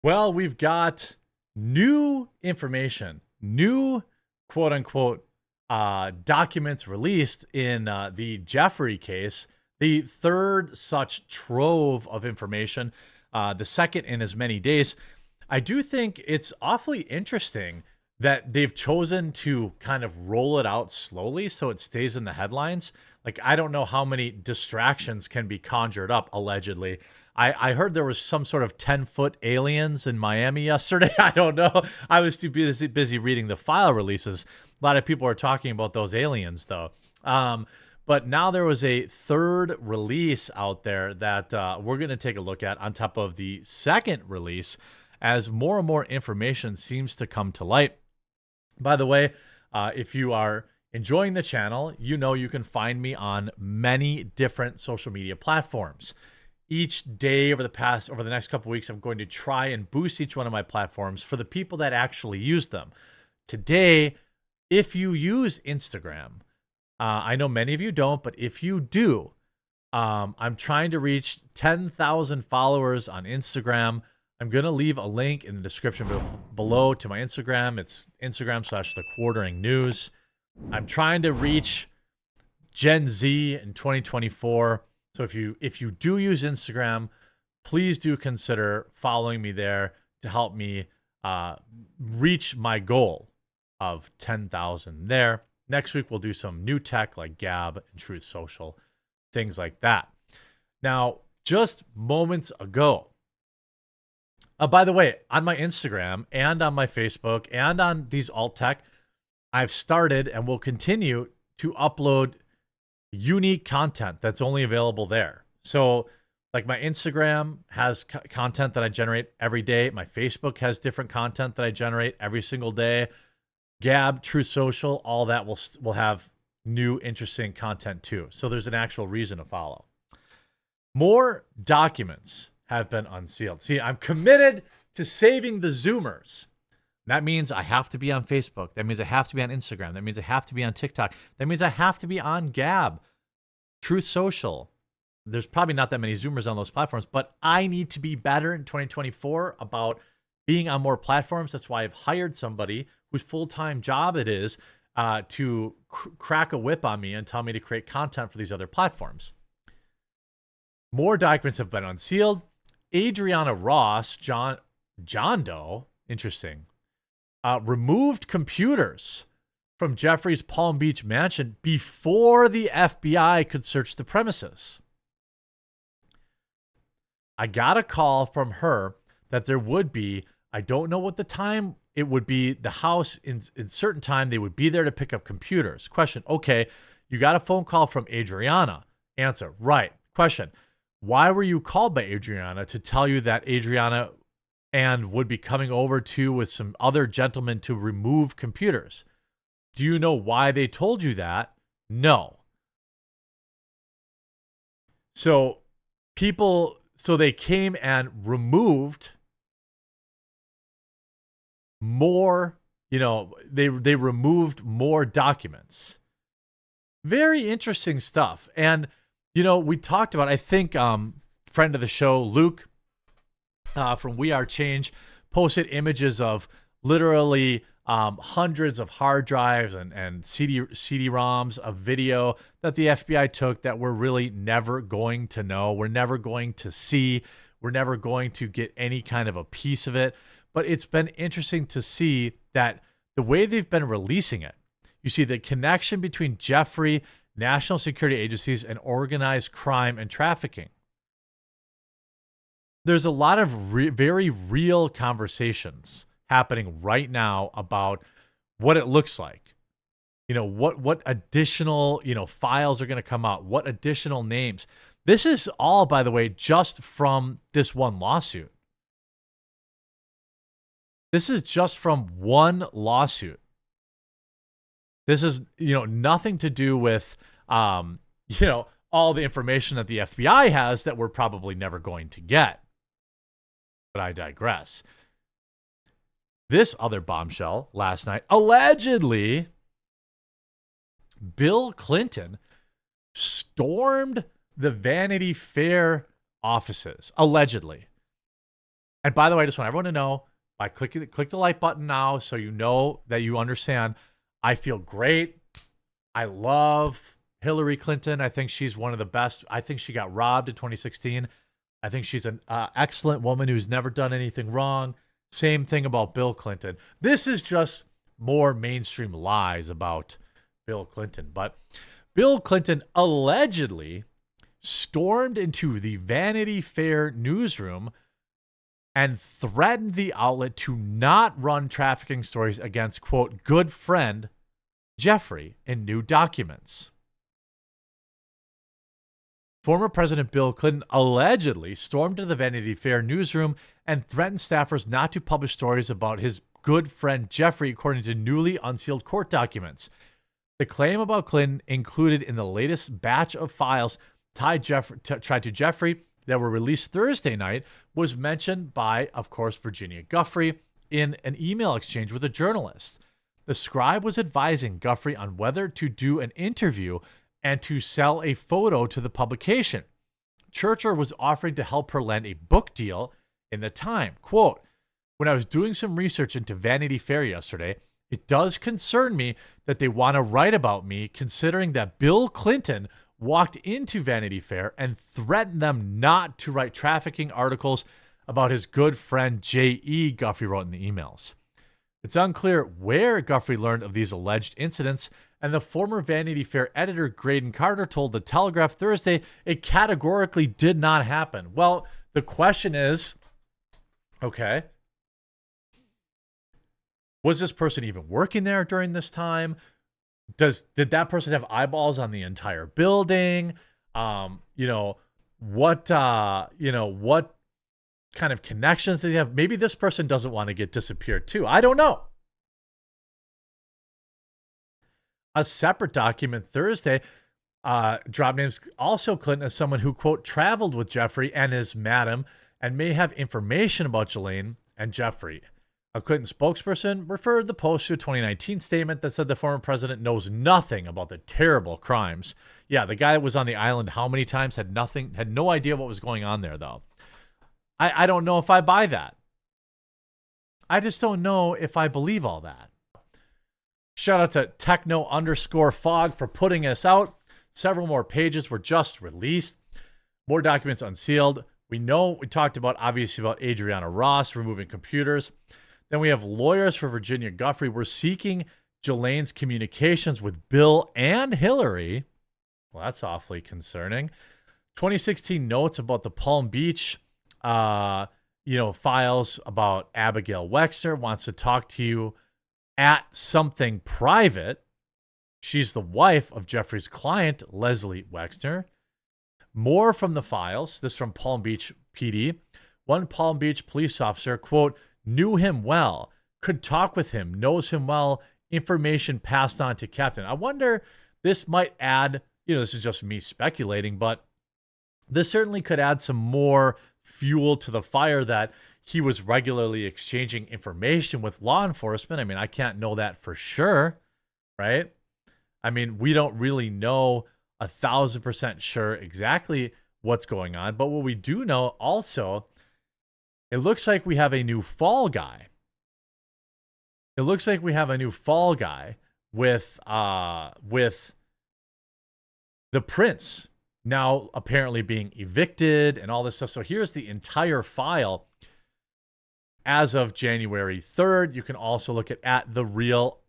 Well, we've got new information, new quote unquote documents released in the Jeffrey case, the third such trove of information, the second in as many days. I do think it's awfully interesting that they've chosen to kind of roll it out slowly so it stays in the headlines. Like, I don't know how many distractions can be conjured up, allegedly. I heard there was some sort of 10-foot aliens in Miami yesterday. I don't know. I was too busy reading the file releases. A lot of people are talking about those aliens, though. But now there was a third release out there that we're going to take a look at on top of the second release as more and more information seems to come to light. By the way, if you are enjoying the channel, you know you can find me on many different social media platforms. Each day over the next couple of weeks, I'm going to try and boost each one of my platforms for the people that actually use them. Today, if you use Instagram, I know many of you don't, but if you do, I'm trying to reach 10,000 followers on Instagram. I'm going to leave a link in the description below to my Instagram. It's Instagram/thequarteringnews. I'm trying to reach Gen Z in 2024. So if you do use Instagram, please do consider following me there to help me reach my goal of 10,000 there. Next week, we'll do some new tech like Gab and Truth Social, things like that. Now, just moments ago, by the way, on my Instagram and on my Facebook and on these alt tech, I've started and will continue to upload unique content that's only available there. So like my Instagram has content that I generate every day. My Facebook has different content that I generate every single day. Gab, Truth Social, all that will have new interesting content too. So there's an actual reason to follow. More documents have been unsealed. See, I'm committed to saving the Zoomers. That means I have to be on Facebook. That means I have to be on Instagram. That means I have to be on TikTok. That means I have to be on Gab, Truth Social. There's probably not that many Zoomers on those platforms, but I need to be better in 2024 about being on more platforms. That's why I've hired somebody whose full-time job it is to crack a whip on me and tell me to create content for these other platforms. More documents have been unsealed. Adriana Ross, John Doe, interesting, removed computers from Jeffrey's Palm Beach mansion before the FBI could search the premises. I got a call from her that there would be, I don't know what the time it would be, the house in certain time, they would be there to pick up computers. Question, okay, you got a phone call from Adriana. Answer, right. Question, why were you called by Adriana to tell you that Adriana and would be coming over to with some other gentlemen to remove computers? Do you know why they told you that? No. So they came and removed more, they removed more documents. Very interesting stuff. And we talked about, I think, friend of the show, Luke, from We Are Change, posted images of literally hundreds of hard drives and CD-ROMs of video that the FBI took that we're really never going to know. We're never going to see. We're never going to get any kind of a piece of it. But it's been interesting to see that the way they've been releasing it, you see the connection between Jeffrey, national security agencies, and organized crime and trafficking. There's a lot of very real conversations happening right now about what it looks like. What additional, files are going to come out, what additional names. This is all, by the way, just from this one lawsuit. This is just from one lawsuit. This is, nothing to do with, all the information that the FBI has that we're probably never going to get. But I digress. This other bombshell last night, allegedly, Bill Clinton stormed the Vanity Fair offices, allegedly. And by the way, I just want everyone to know, by click the like button now so you know that you understand. I feel great. I love Hillary Clinton. I think she's one of the best. I think she got robbed in 2016. I think she's an excellent woman who's never done anything wrong. Same thing about Bill Clinton. This is just more mainstream lies about Bill Clinton. But Bill Clinton allegedly stormed into the Vanity Fair newsroom and threatened the outlet to not run trafficking stories against, quote, good friend Jeffrey in new documents. Former President Bill Clinton allegedly stormed to the Vanity Fair newsroom and threatened staffers not to publish stories about his good friend Jeffrey, according to newly unsealed court documents. The claim about Clinton included in the latest batch of files tied to Jeffrey that were released Thursday night was mentioned by, of course, Virginia Giuffre in an email exchange with a journalist. The scribe was advising Giuffre on whether to do an interview and to sell a photo to the publication. Churcher was offering to help her land a book deal in the time. Quote, when I was doing some research into Vanity Fair yesterday, it does concern me that they want to write about me, considering that Bill Clinton walked into Vanity Fair and threatened them not to write trafficking articles about his good friend J.E., Giuffre wrote in the emails. It's unclear where Giuffre learned of these alleged incidents, and the former Vanity Fair editor Graydon Carter told The Telegraph Thursday it categorically did not happen. Well, the question is, okay, was this person even working there during this time? Did that person have eyeballs on the entire building? What kind of connections did he have? Maybe this person doesn't want to get disappeared too. I don't know. A separate document Thursday dropped names also Clinton as someone who, quote, traveled with Jeffrey and his madam and may have information about Ghislaine and Jeffrey. A Clinton spokesperson referred the post to a 2019 statement that said the former president knows nothing about the terrible crimes. Yeah, the guy that was on the island how many times had no idea what was going on there, though. I don't know if I buy that. I just don't know if I believe all that. Shout out to techno_fog for putting us out. Several more pages were just released. More documents unsealed. We talked about, obviously, about Adriana Ross removing computers. Then we have lawyers for Virginia Giuffre. We're seeking Ghislaine's communications with Bill and Hillary. Well, that's awfully concerning. 2016 notes about the Palm Beach, files about Abigail Wexner wants to talk to you at something private. She's the wife of Jeffrey's client, Leslie Wexner. More from the files. This from Palm Beach PD. One Palm Beach police officer, quote, knew him well, could talk with him, knows him well, information passed on to captain. I wonder, this might add, this is just me speculating, but this certainly could add some more fuel to the fire that he was regularly exchanging information with law enforcement. I mean, I can't know that for sure, right? I mean, we don't really know 1,000% sure exactly what's going on, but what we do know also, it looks like we have a new fall guy. It looks like we have a new fall guy with the prince now apparently being evicted and all this stuff. So here's the entire file as of January 3rd. You can also look at the _real_fly.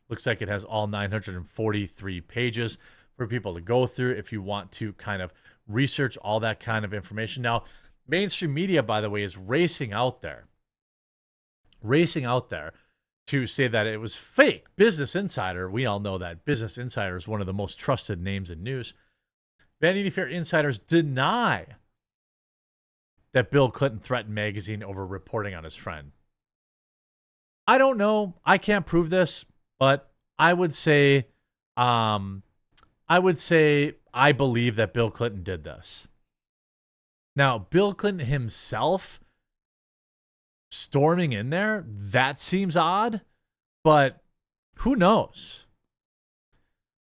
Looks like it has all 943 pages for people to go through if you want to kind of research all that kind of information. Now, mainstream media, by the way, is racing out there to say that it was fake. Business Insider, we all know that Business Insider is one of the most trusted names in news. Vanity Fair insiders deny that Bill Clinton threatened magazine over reporting on his friend. I don't know. I can't prove this, but I would say I believe that Bill Clinton did this. Now, Bill Clinton himself storming in there, that seems odd, but who knows?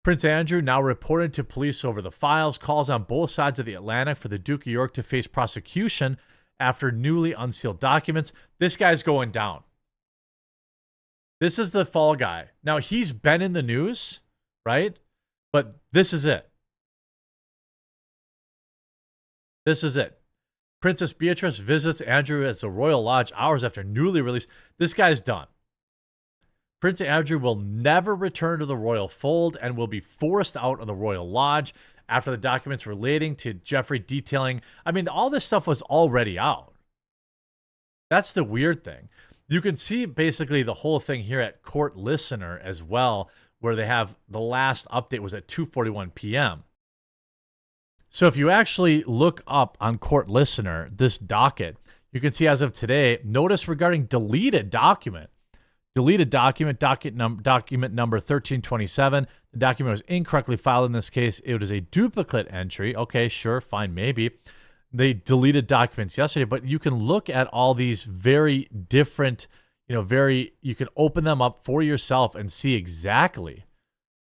Prince Andrew now reported to police over the files, calls on both sides of the Atlantic for the Duke of York to face prosecution after newly unsealed documents. This guy's going down. This is the fall guy. Now, he's been in the news, right? But this is it. This is it. Princess Beatrice visits Andrew at the Royal Lodge hours after newly released. This guy's done. Prince Andrew will never return to the royal fold and will be forced out of the Royal Lodge after the documents relating to Jeffrey detailing. I mean, all this stuff was already out. That's the weird thing. You can see basically the whole thing here at Court Listener as well, where they have the last update was at 2:41 p.m. So if you actually look up on Court Listener, this docket, you can see as of today, notice regarding deleted document. Deleted document, document number 1327. The document was incorrectly filed in this case. It was a duplicate entry. Okay, sure, fine, maybe. They deleted documents yesterday, but you can look at all these very different, you can open them up for yourself and see exactly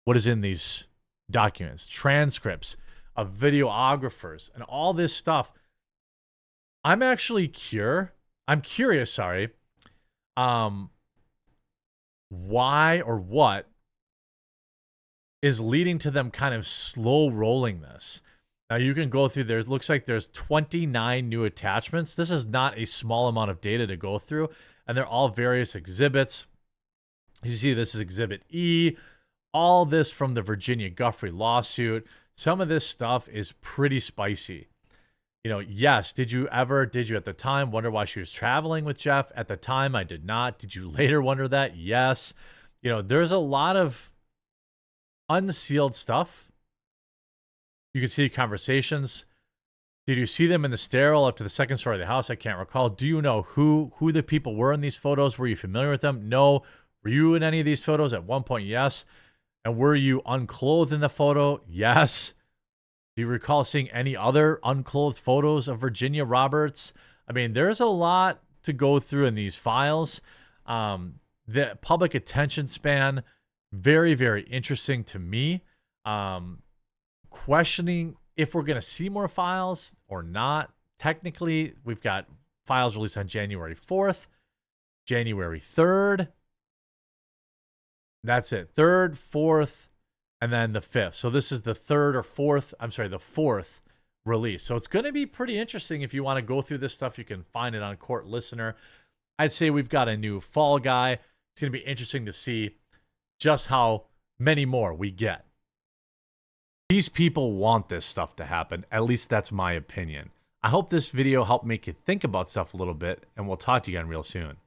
what is in these documents, transcripts of videographers and all this stuff. I'm curious, why or what is leading to them kind of slow rolling this. Now you can go through there. It looks like there's 29 new attachments. This is not a small amount of data to go through, and they're all various exhibits. You see this is Exhibit E, all this from the Virginia Guffrey lawsuit. Some of this stuff is pretty spicy. Yes, did you at the time wonder why she was traveling with Jeff? At the time, I did not. Did you later wonder that? Yes. There's a lot of unsealed stuff. You can see conversations. Did you see them in the stairwell up to the second story of the house? I can't recall. Do you know who the people were in these photos? Were you familiar with them? No. Were you in any of these photos? At one point, yes. And were you unclothed in the photo? Yes. Do you recall seeing any other unclothed photos of Virginia Roberts? I mean, there's a lot to go through in these files. The public attention span, very, very interesting to me. Questioning if we're going to see more files or not. Technically, we've got files released on January 4th, January 3rd. That's it. 3rd, 4th, and then the 5th. So this is the the 4th release. So it's going to be pretty interesting. If you want to go through this stuff, you can find it on Court Listener. I'd say we've got a new fall guy. It's going to be interesting to see just how many more we get. These people want this stuff to happen. At least that's my opinion. I hope this video helped make you think about stuff a little bit, and we'll talk to you again real soon.